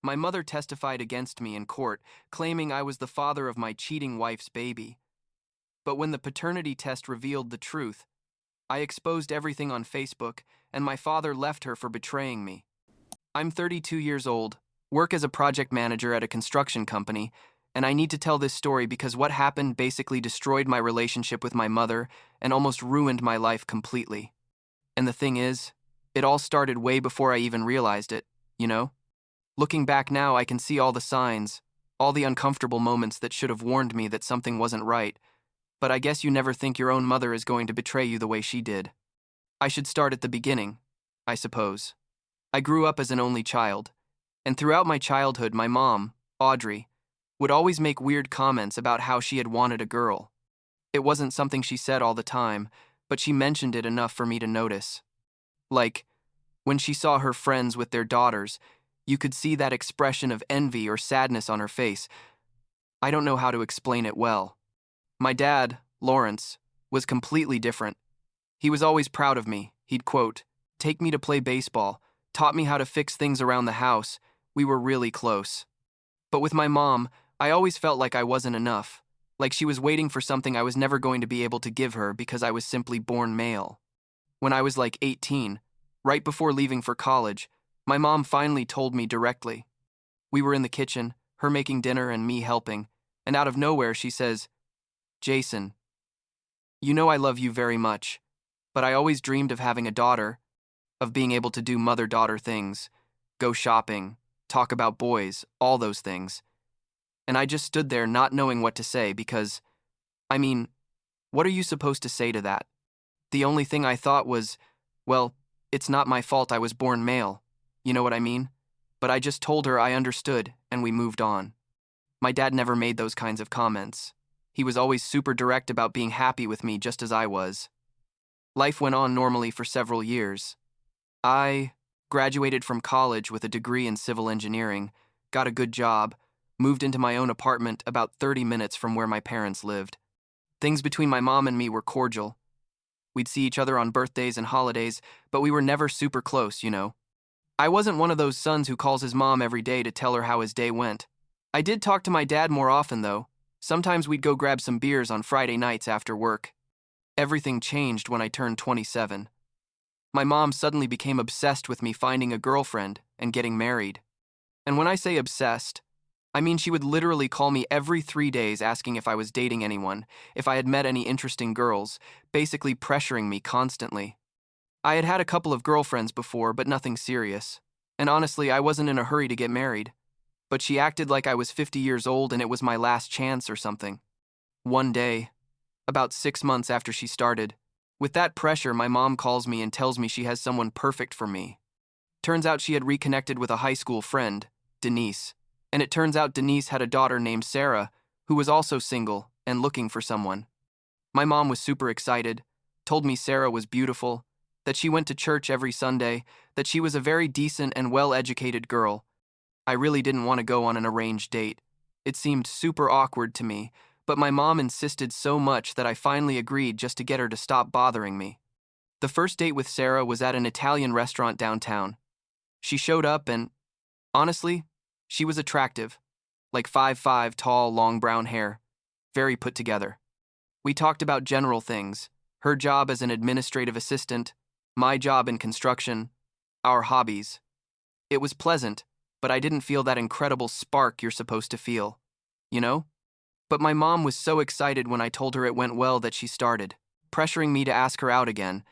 My mother testified against me in court, claiming I was the father of my cheating wife's baby. But when the paternity test revealed the truth, I exposed everything on Facebook, and my father left her for betraying me. I'm 32 years old, work as a project manager at a construction company, and I need to tell this story because what happened basically destroyed my relationship with my mother and almost ruined my life completely. And the thing is, it all started way before I even realized it, you know? Looking back now, I can see all the signs, all the uncomfortable moments that should have warned me that something wasn't right, but I guess you never think your own mother is going to betray you the way she did. I should start at the beginning, I suppose. I grew up as an only child, and throughout my childhood, my mom, Audrey, would always make weird comments about how she had wanted a girl. It wasn't something she said all the time, but she mentioned it enough for me to notice. Like, when she saw her friends with their daughters, you could see that expression of envy or sadness on her face. I don't know how to explain it well. My dad, Lawrence, was completely different. He was always proud of me. He'd quote, "Take me to play baseball, taught me how to fix things around the house. We were really close." But with my mom, I always felt like I wasn't enough, like she was waiting for something I was never going to be able to give her because I was simply born male. When I was like 18, right before leaving for college, my mom finally told me directly. We were in the kitchen, her making dinner and me helping, and out of nowhere she says, "Jason, you know I love you very much, but I always dreamed of having a daughter, of being able to do mother-daughter things, go shopping, talk about boys, all those things." And I just stood there not knowing what to say because, what are you supposed to say to that? The only thing I thought was, well, it's not my fault I was born male. You know what I mean? But I just told her I understood, and we moved on. My dad never made those kinds of comments. He was always super direct about being happy with me just as I was. Life went on normally for several years. I graduated from college with a degree in civil engineering, got a good job, moved into my own apartment about 30 minutes from where my parents lived. Things between my mom and me were cordial. We'd see each other on birthdays and holidays, but we were never super close, you know. I wasn't one of those sons who calls his mom every day to tell her how his day went. I did talk to my dad more often, though. Sometimes we'd go grab some beers on Friday nights after work. Everything changed when I turned 27. My mom suddenly became obsessed with me finding a girlfriend and getting married. And when I say obsessed, I mean she would literally call me every 3 days asking if I was dating anyone, if I had met any interesting girls, basically pressuring me constantly. I had had a couple of girlfriends before, but nothing serious. And honestly, I wasn't in a hurry to get married. But she acted like I was 50 years old and it was my last chance or something. One day, about 6 months after she started, with that pressure, my mom calls me and tells me she has someone perfect for me. Turns out she had reconnected with a high school friend, Denise. And it turns out Denise had a daughter named Sarah, who was also single and looking for someone. My mom was super excited, told me Sarah was beautiful, that she went to church every Sunday, that she was a very decent and well-educated girl. I really didn't want to go on an arranged date. It seemed super awkward to me, but my mom insisted so much that I finally agreed just to get her to stop bothering me. The first date with Sarah was at an Italian restaurant downtown. She showed up and, honestly, she was attractive, like 5'5", tall, long brown hair, very put together. We talked about general things, her job as an administrative assistant, my job in construction, our hobbies. It was pleasant, but I didn't feel that incredible spark you're supposed to feel, you know? But my mom was so excited when I told her it went well that she started, pressuring me to ask her out again,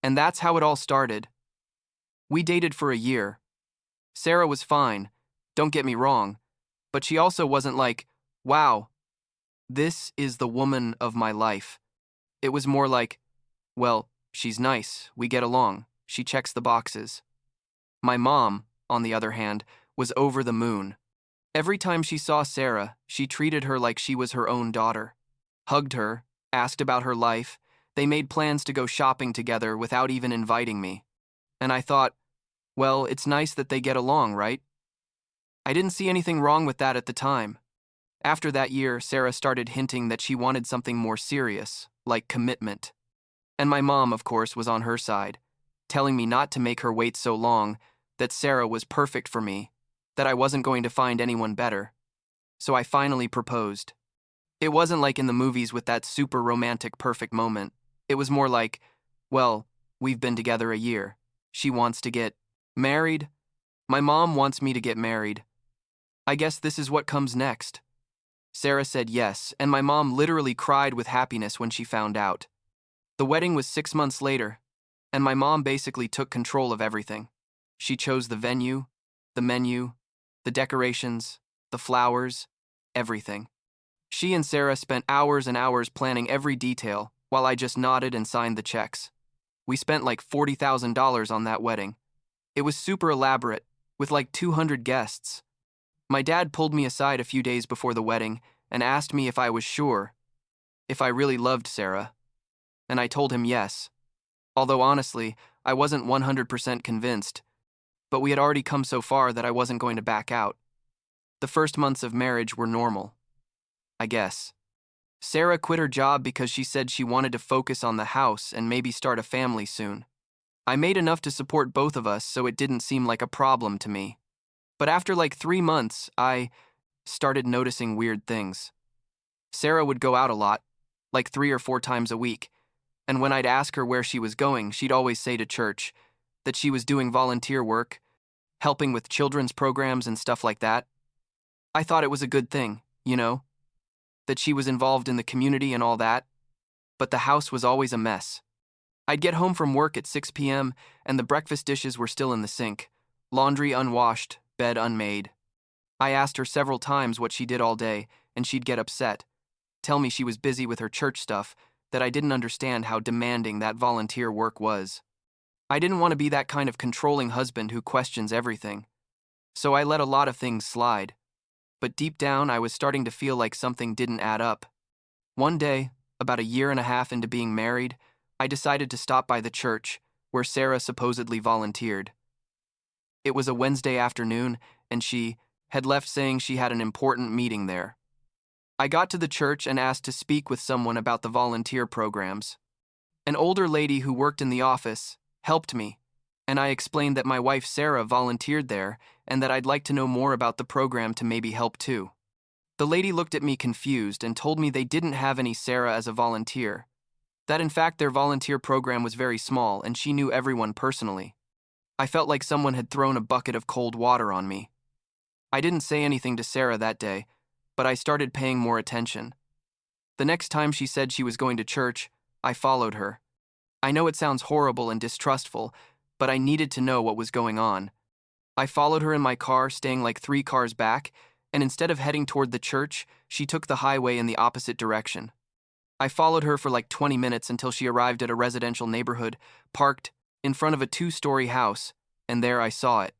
and that's how it all started. We dated for a year. Sarah was fine, don't get me wrong, but she also wasn't like, wow, this is the woman of my life. It was more like, well, she's nice, we get along, she checks the boxes. My mom, on the other hand, was over the moon. Every time she saw Sarah, she treated her like she was her own daughter. Hugged her, asked about her life, they made plans to go shopping together without even inviting me. And I thought, well, it's nice that they get along, right? I didn't see anything wrong with that at the time. After that year, Sarah started hinting that she wanted something more serious, like commitment. And my mom, of course, was on her side, telling me not to make her wait so long, that Sarah was perfect for me, that I wasn't going to find anyone better. So I finally proposed. It wasn't like in the movies with that super romantic perfect moment. It was more like, well, we've been together a year. She wants to get married. My mom wants me to get married. I guess this is what comes next. Sarah said yes, and my mom literally cried with happiness when she found out. The wedding was 6 months later, and my mom basically took control of everything. She chose the venue, the menu, the decorations, the flowers, everything. She and Sarah spent hours and hours planning every detail, while I just nodded and signed the checks. We spent like $40,000 on that wedding. It was super elaborate, with like 200 guests. My dad pulled me aside a few days before the wedding and asked me if I was sure, if I really loved Sarah. And I told him yes. Although honestly, I wasn't 100% convinced, but we had already come so far that I wasn't going to back out. The first months of marriage were normal, I guess. Sarah quit her job because she said she wanted to focus on the house and maybe start a family soon. I made enough to support both of us, so it didn't seem like a problem to me. But after like 3 months, I started noticing weird things. Sarah would go out a lot, like 3 or 4 times a week, and when I'd ask her where she was going, she'd always say to church, that she was doing volunteer work, helping with children's programs and stuff like that. I thought it was a good thing, that she was involved in the community and all that, but the house was always a mess. I'd get home from work at 6 p.m. and the breakfast dishes were still in the sink, laundry unwashed, bed unmade. I asked her several times what she did all day, and she'd get upset, tell me she was busy with her church stuff, that I didn't understand how demanding that volunteer work was. I didn't want to be that kind of controlling husband who questions everything, so I let a lot of things slide. But deep down, I was starting to feel like something didn't add up. One day, about a year and a half into being married, I decided to stop by the church, where Sarah supposedly volunteered. It was a Wednesday afternoon, and she had left saying she had an important meeting there. I got to the church and asked to speak with someone about the volunteer programs. An older lady who worked in the office helped me, and I explained that my wife Sarah volunteered there and that I'd like to know more about the program to maybe help too. The lady looked at me confused and told me they didn't have any Sarah as a volunteer, that in fact their volunteer program was very small and she knew everyone personally. I felt like someone had thrown a bucket of cold water on me. I didn't say anything to Sarah that day, but I started paying more attention. The next time she said she was going to church, I followed her. I know it sounds horrible and distrustful, but I needed to know what was going on. I followed her in my car, staying like 3 cars back, and instead of heading toward the church, she took the highway in the opposite direction. I followed her for like 20 minutes until she arrived at a residential neighborhood, parked in front of a 2-story house, and there I saw it.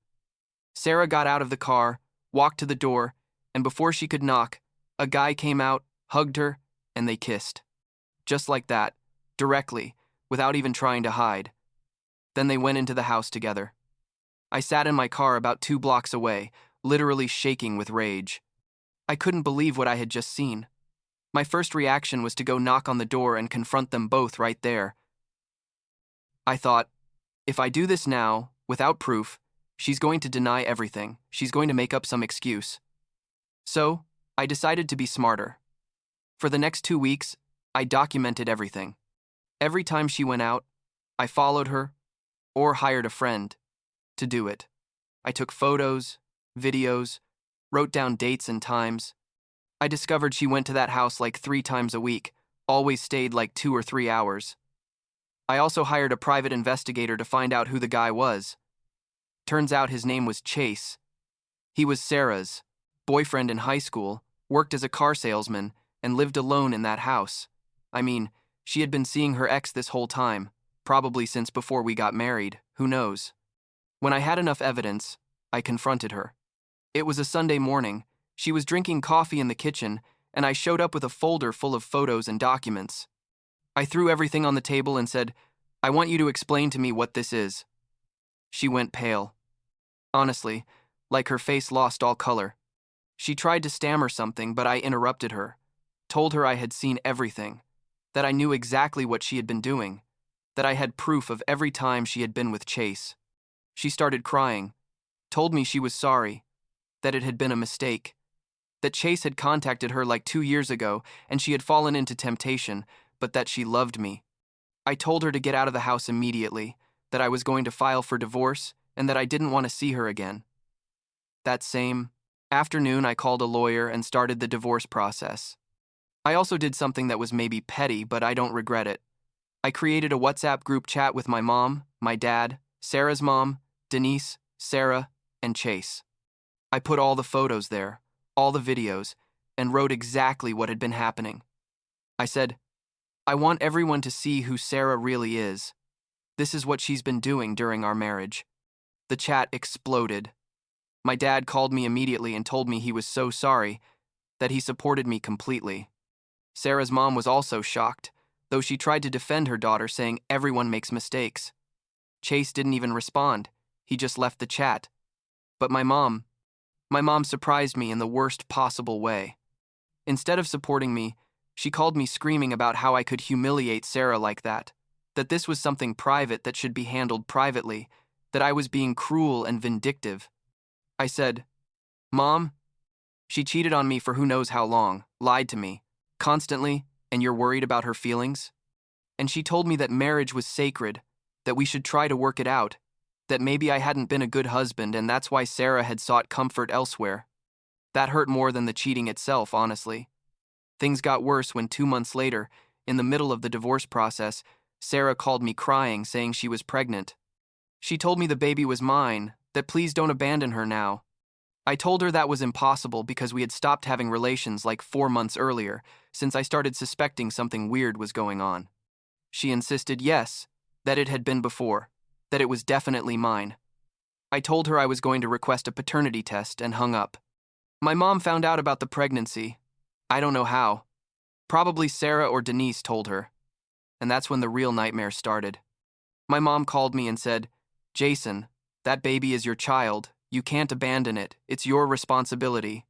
Sarah got out of the car, walked to the door, and before she could knock, a guy came out, hugged her, and they kissed. Just like that, directly, without even trying to hide. Then they went into the house together. I sat in my car about 2 blocks away, literally shaking with rage. I couldn't believe what I had just seen. My first reaction was to go knock on the door and confront them both right there. I thought, if I do this now, without proof, she's going to deny everything. She's going to make up some excuse. So, I decided to be smarter. For the next 2 weeks, I documented everything. Every time she went out, I followed her, or hired a friend to do it. I took photos, videos, wrote down dates and times. I discovered she went to that house like 3 times a week, always stayed like 2 or 3 hours. I also hired a private investigator to find out who the guy was. Turns out his name was Chase. He was Sarah's boyfriend in high school, worked as a car salesman, and lived alone in that house. I mean, she had been seeing her ex this whole time, probably since before we got married, who knows. When I had enough evidence, I confronted her. It was a Sunday morning. She was drinking coffee in the kitchen, and I showed up with a folder full of photos and documents. I threw everything on the table and said, "I want you to explain to me what this is." She went pale. Honestly, like her face lost all color. She tried to stammer something, but I interrupted her, told her I had seen everything, that I knew exactly what she had been doing, that I had proof of every time she had been with Chase. She started crying, told me she was sorry, that it had been a mistake, that Chase had contacted her like 2 years ago and she had fallen into temptation, but that she loved me. I told her to get out of the house immediately, that I was going to file for divorce, and that I didn't want to see her again. That same afternoon, I called a lawyer and started the divorce process. I also did something that was maybe petty, but I don't regret it. I created a WhatsApp group chat with my mom, my dad, Sarah's mom, Denise, Sarah, and Chase. I put all the photos there, all the videos, and wrote exactly what had been happening. I said, I want everyone to see who Sarah really is. This is what she's been doing during our marriage. The chat exploded. My dad called me immediately and told me he was so sorry, that he supported me completely. Sarah's mom was also shocked, though she tried to defend her daughter, saying everyone makes mistakes. Chase didn't even respond. He just left the chat. But my mom surprised me in the worst possible way. Instead of supporting me, she called me screaming about how I could humiliate Sarah like that this was something private that should be handled privately, that I was being cruel and vindictive. I said, Mom, she cheated on me for who knows how long, lied to me, constantly, and you're worried about her feelings? And she told me that marriage was sacred, that we should try to work it out, that maybe I hadn't been a good husband and that's why Sarah had sought comfort elsewhere. That hurt more than the cheating itself, honestly. Things got worse when 2 months later, in the middle of the divorce process, Sarah called me crying, saying she was pregnant. She told me the baby was mine, that please don't abandon her now. I told her that was impossible because we had stopped having relations like 4 months earlier, since I started suspecting something weird was going on. She insisted yes, that it had been before, that it was definitely mine. I told her I was going to request a paternity test and hung up. My mom found out about the pregnancy. I don't know how. Probably Sarah or Denise told her. And that's when the real nightmare started. My mom called me and said, Jason, that baby is your child. You can't abandon it. It's your responsibility.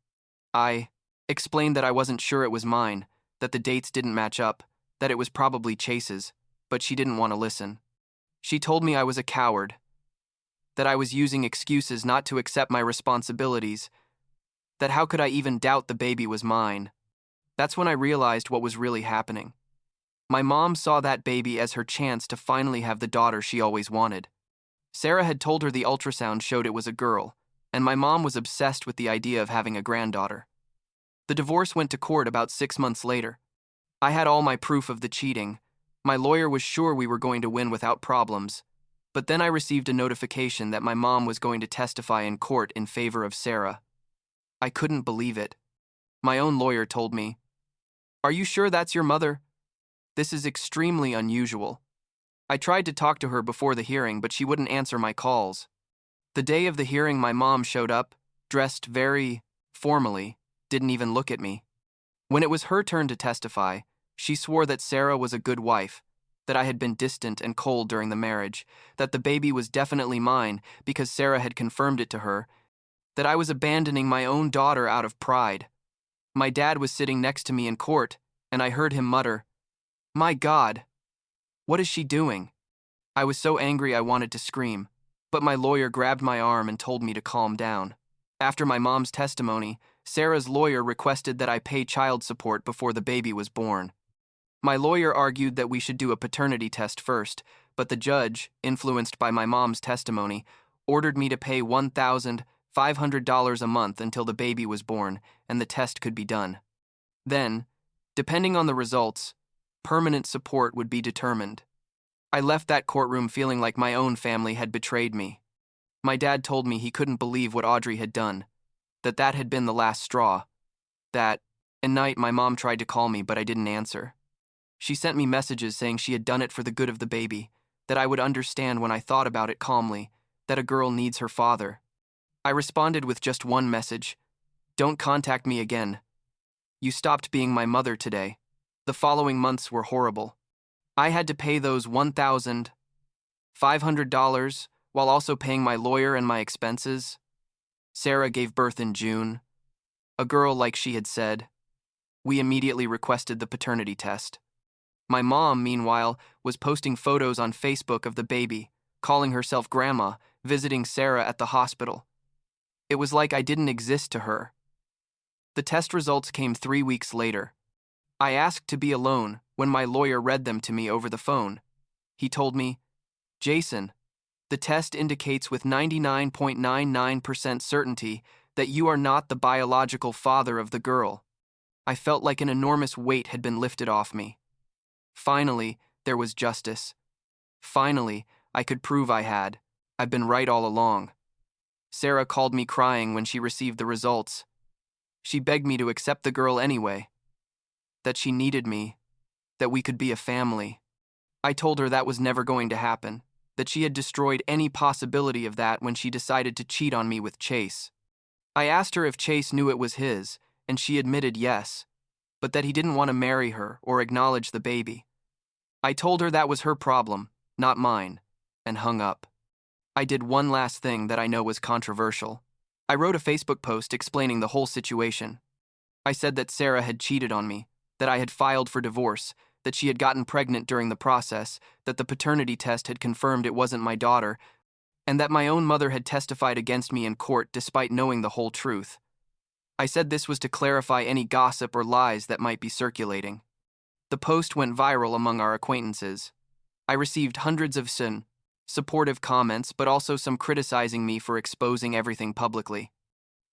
I explained that I wasn't sure it was mine, that the dates didn't match up, that it was probably Chase's, but she didn't want to listen. She told me I was a coward, that I was using excuses not to accept my responsibilities, that how could I even doubt the baby was mine? That's when I realized what was really happening. My mom saw that baby as her chance to finally have the daughter she always wanted. Sarah had told her the ultrasound showed it was a girl, and my mom was obsessed with the idea of having a granddaughter. The divorce went to court about 6 months later. I had all my proof of the cheating. My lawyer was sure we were going to win without problems. But then I received a notification that my mom was going to testify in court in favor of Sarah. I couldn't believe it. My own lawyer told me, Are you sure that's your mother? This is extremely unusual. I tried to talk to her before the hearing, but she wouldn't answer my calls. The day of the hearing, my mom showed up, dressed very formally, didn't even look at me. When it was her turn to testify, she swore that Sarah was a good wife, that I had been distant and cold during the marriage, that the baby was definitely mine because Sarah had confirmed it to her, that I was abandoning my own daughter out of pride. My dad was sitting next to me in court, and I heard him mutter, My God, what is she doing? I was so angry I wanted to scream, but my lawyer grabbed my arm and told me to calm down. After my mom's testimony, Sarah's lawyer requested that I pay child support before the baby was born. My lawyer argued that we should do a paternity test first, but the judge, influenced by my mom's testimony, ordered me to pay $1,500 a month until the baby was born and the test could be done. Then, depending on the results, permanent support would be determined. I left that courtroom feeling like my own family had betrayed me. My dad told me he couldn't believe what Audrey had done, that had been the last straw. At night, my mom tried to call me, but I didn't answer. She sent me messages saying she had done it for the good of the baby, that I would understand when I thought about it calmly, that a girl needs her father. I responded with just one message, Don't contact me again. You stopped being my mother today. The following months were horrible. I had to pay those $1,500 while also paying my lawyer and my expenses. Sarah gave birth in June. A girl like she had said. We immediately requested the paternity test. My mom, meanwhile, was posting photos on Facebook of the baby, calling herself grandma, visiting Sarah at the hospital. It was like I didn't exist to her. The test results came 3 weeks later. I asked to be alone when my lawyer read them to me over the phone. He told me, "Jason, the test indicates with 99.99% certainty that you are not the biological father of the girl." I felt like an enormous weight had been lifted off me. Finally, there was justice. Finally, I could prove I've been right all along. Sarah called me crying when she received the results. She begged me to accept the girl anyway, that she needed me, that we could be a family. I told her that was never going to happen, that she had destroyed any possibility of that when she decided to cheat on me with Chase. I asked her if Chase knew it was his, and she admitted yes, but that he didn't want to marry her or acknowledge the baby. I told her that was her problem, not mine, and hung up. I did one last thing that I know was controversial. I wrote a Facebook post explaining the whole situation. I said that Sarah had cheated on me, that I had filed for divorce, that she had gotten pregnant during the process, that the paternity test had confirmed it wasn't my daughter, and that my own mother had testified against me in court despite knowing the whole truth. I said this was to clarify any gossip or lies that might be circulating. The post went viral among our acquaintances. I received hundreds of supportive comments, but also some criticizing me for exposing everything publicly.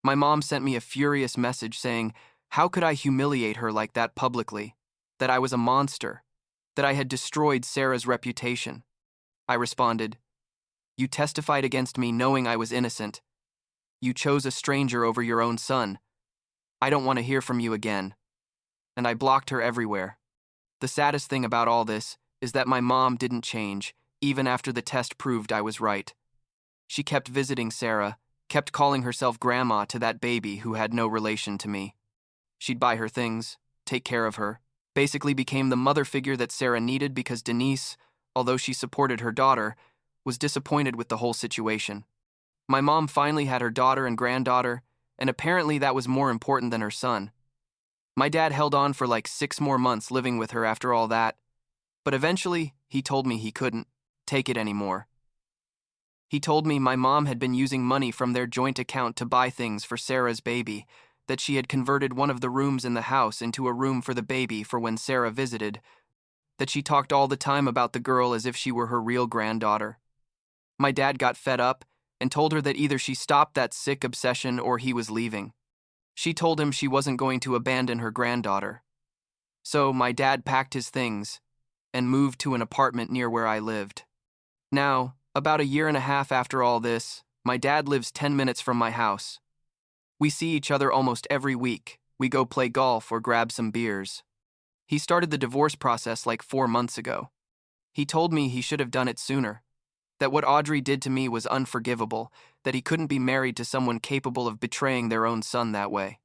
My mom sent me a furious message saying, how could I humiliate her like that publicly? That I was a monster. That I had destroyed Sarah's reputation. I responded, you testified against me knowing I was innocent. You chose a stranger over your own son. I don't want to hear from you again. And I blocked her everywhere. The saddest thing about all this is that my mom didn't change, even after the test proved I was right. She kept visiting Sarah, kept calling herself grandma to that baby who had no relation to me. She'd buy her things, take care of her, basically became the mother figure that Sarah needed because Denise, although she supported her daughter, was disappointed with the whole situation. My mom finally had her daughter and granddaughter, and apparently that was more important than her son. My dad held on for like 6 more months living with her after all that, but eventually he told me he couldn't take it anymore. He told me my mom had been using money from their joint account to buy things for Sarah's baby, that she had converted one of the rooms in the house into a room for the baby for when Sarah visited, that she talked all the time about the girl as if she were her real granddaughter. My dad got fed up and told her that either she stopped that sick obsession or he was leaving. She told him she wasn't going to abandon her granddaughter. So my dad packed his things and moved to an apartment near where I lived. Now, about 1.5 years after all this, my dad lives 10 minutes from my house. We see each other almost every week. We go play golf or grab some beers. He started the divorce process like 4 months ago. He told me he should have done it sooner, that what Audrey did to me was unforgivable, that he couldn't be married to someone capable of betraying their own son that way.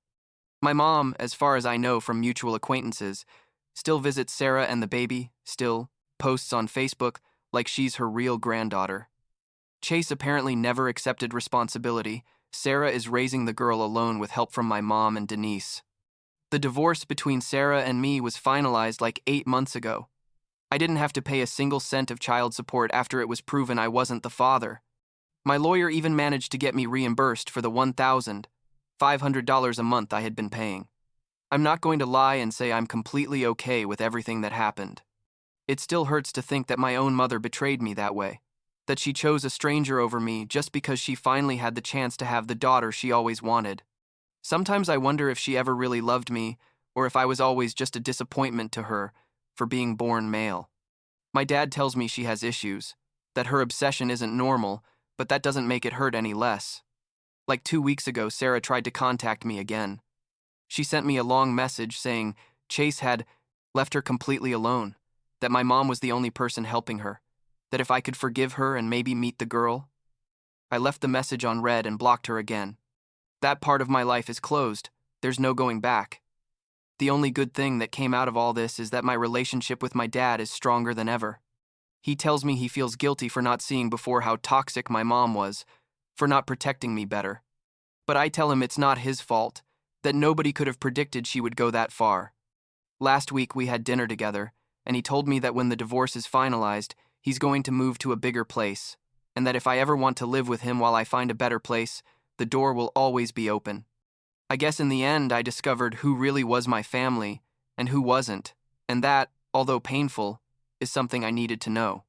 My mom, as far as I know from mutual acquaintances, still visits Sarah and the baby, still posts on Facebook like she's her real granddaughter. Chase apparently never accepted responsibility. Sarah is raising the girl alone with help from my mom and Denise. The divorce between Sarah and me was finalized like 8 months ago. I didn't have to pay a single cent of child support after it was proven I wasn't the father. My lawyer even managed to get me reimbursed for the $1,500 a month I had been paying. I'm not going to lie and say I'm completely okay with everything that happened. It still hurts to think that my own mother betrayed me that way, that she chose a stranger over me just because she finally had the chance to have the daughter she always wanted. Sometimes I wonder if she ever really loved me, or if I was always just a disappointment to her for being born male. My dad tells me she has issues, that her obsession isn't normal, but that doesn't make it hurt any less. Like 2 weeks ago, Sarah tried to contact me again. She sent me a long message saying Chase had left her completely alone, that my mom was the only person helping her, that if I could forgive her and maybe meet the girl. I left the message on read and blocked her again. That part of my life is closed. There's no going back. The only good thing that came out of all this is that my relationship with my dad is stronger than ever. He tells me he feels guilty for not seeing before how toxic my mom was, for not protecting me better. But I tell him it's not his fault, that nobody could have predicted she would go that far. Last week we had dinner together, and he told me that when the divorce is finalized, he's going to move to a bigger place, and that if I ever want to live with him while I find a better place, the door will always be open. I guess in the end, I discovered who really was my family and who wasn't, and that, although painful, is something I needed to know.